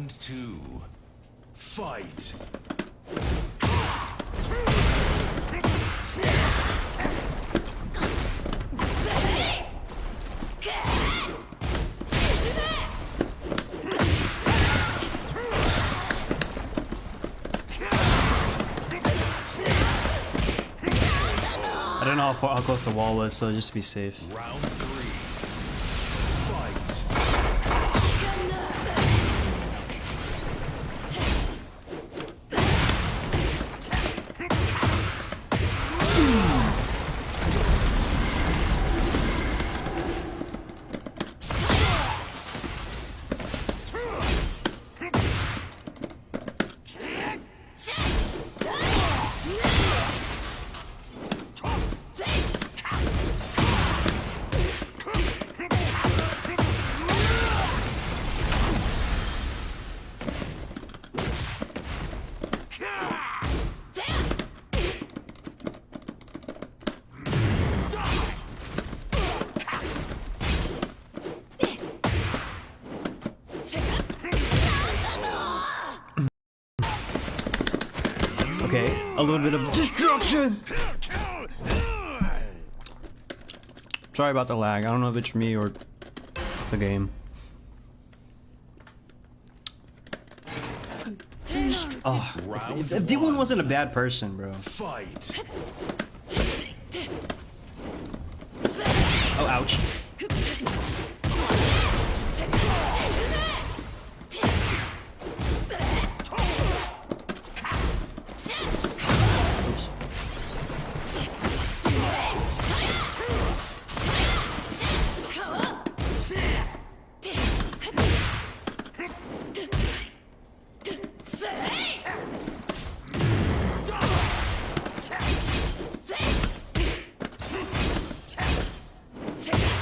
Round two. Fight. I don't know how close the wall was, so just be safe. Round three. Fight. Okay, a little bit of destruction! Sorry about the lag. I don't know if it's me or the game. Oh, if D1 wasn't a bad person, bro. Fight. Oh, ouch.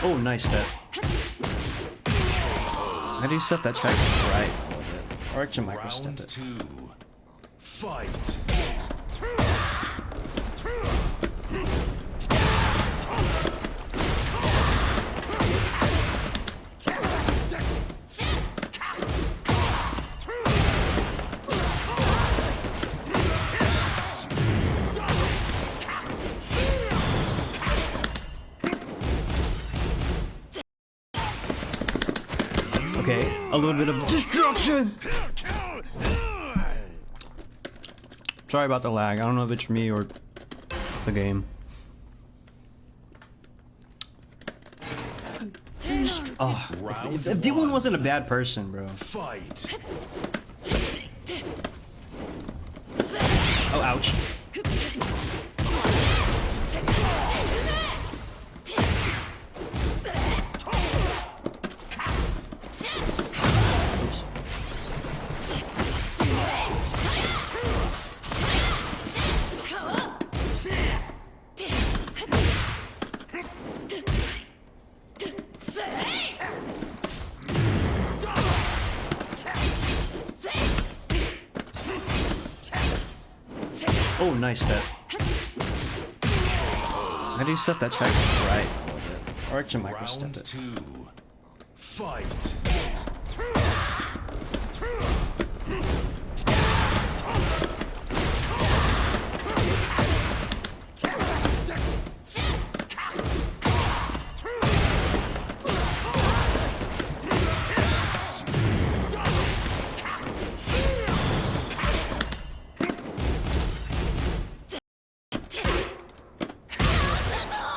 Oh, nice step. I do stuff that tracks right a little bit. Or I can micro step Round it. two. Fight. Okay, a little bit of destruction! Sorry about the lag. I don't know if it's me or the game. Oh, if D1 wasn't a bad person, bro. Fight. Oh, ouch. Oh, nice step. I do stuff that tracks right a little bit. Or I can micro step Round it. two. Fight.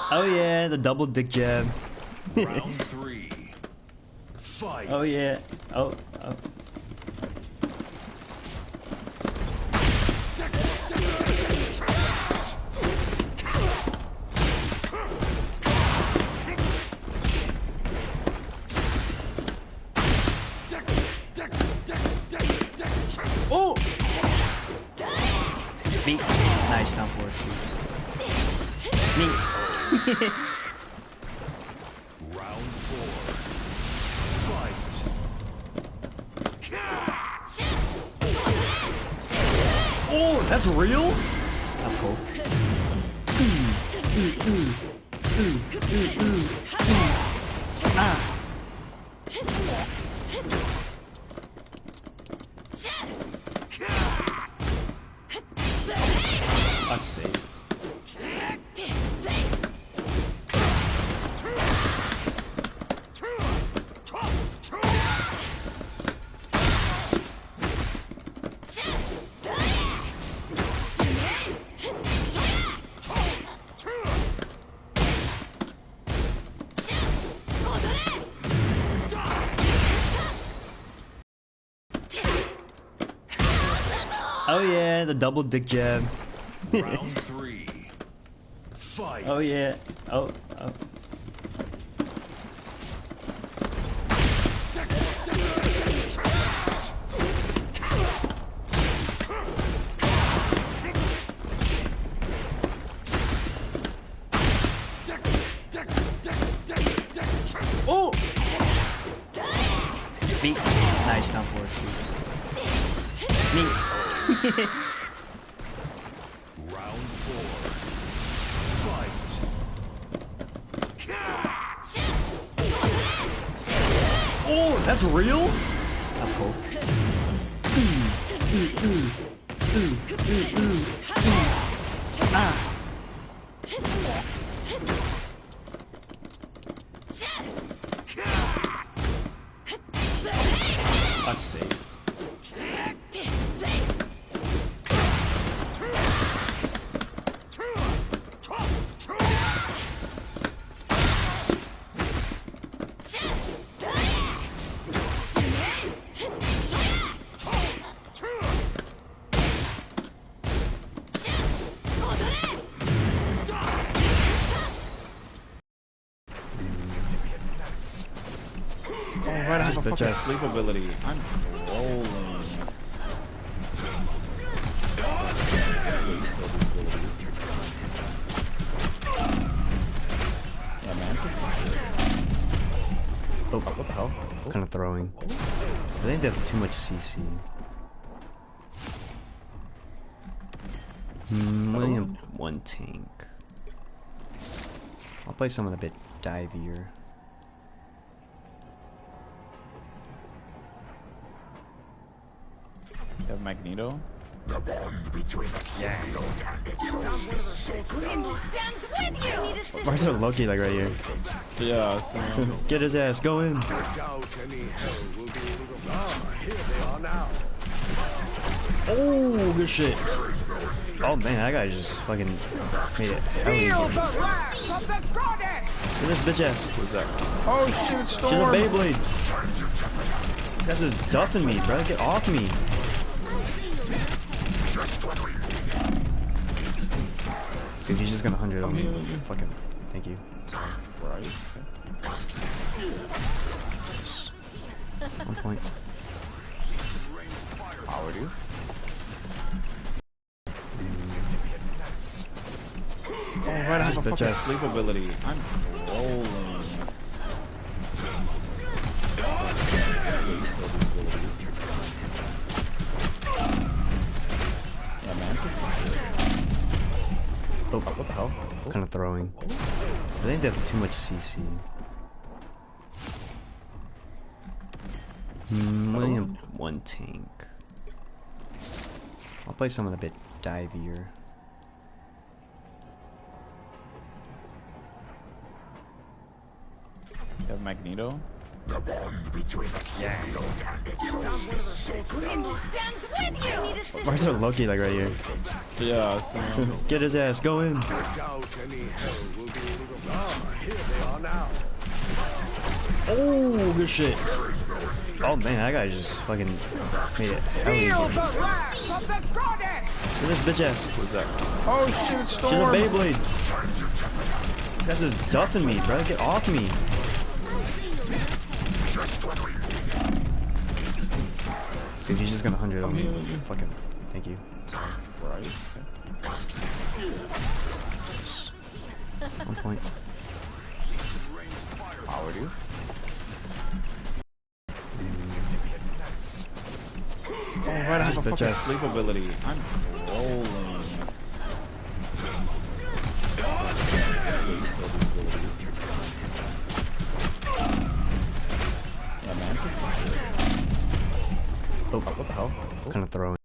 Oh yeah, the double dick jab. Round three. Fight. Oh yeah. Oh. Oh! Mink. Nice, down forward. Mink. Round four. Fight. Oh, that's real? That's cool. Ah. Oh yeah, the double dick jab. Round 3. Fight. Oh yeah. Oh. Oh! Me. Nice down forward. Me. Round 4. Fight. Oh, that's real? That's cool. Ah. That's safe. Oh, right, I have a Bitch fucking ass. sleep ability. I'm rolling. Yeah, man. Oh, What the hell? kind of throwing. I think they have too much CC. Only have one tank. I'll play someone a bit divier. You have Magneto? The bond between the Shadow and its Why is there Loki like right here? Yeah. Get his ass, go in. doubt any hell will be able to. Ah, here they are now. Oh, good shit. Oh man, that guy just fucking made it hell easy. Look at this bitch ass. What's that? Oh shit, She's a Storm! Beyblade. This guy's just duffing me, bro. Get off me. Dude, he's just gonna 100 on me. Fucking, thank you. Right. 1 point. How are you? Oh, right, I have a Bitch fucking ass. sleep ability. I'm rolling. Yeah, man. Oh, What the hell? kind of throwing. I think they have too much CC. Only have one tank. I'll play someone a bit divier. You have Magneto? The bond between the Shadow and its Why is there Loki like right here? Yeah. Get his ass, go in. doubt any hell will be able to. Ah, here they are now. Oh, good shit. Oh man, that guy just fucking made it hell easy. Look at this bitch ass. What's that? Oh shit, She's a Storm! Beyblade. This guy's just duffing me, bro. Get off me. Dude, he's just gonna 100 on me. Fucking, thank you. Right. 1 point. How are you? Oh, right, I have a Bitch fucking ass. sleep ability. I'm rolling. Yeah, man. Oh, What the hell? kind of throwing.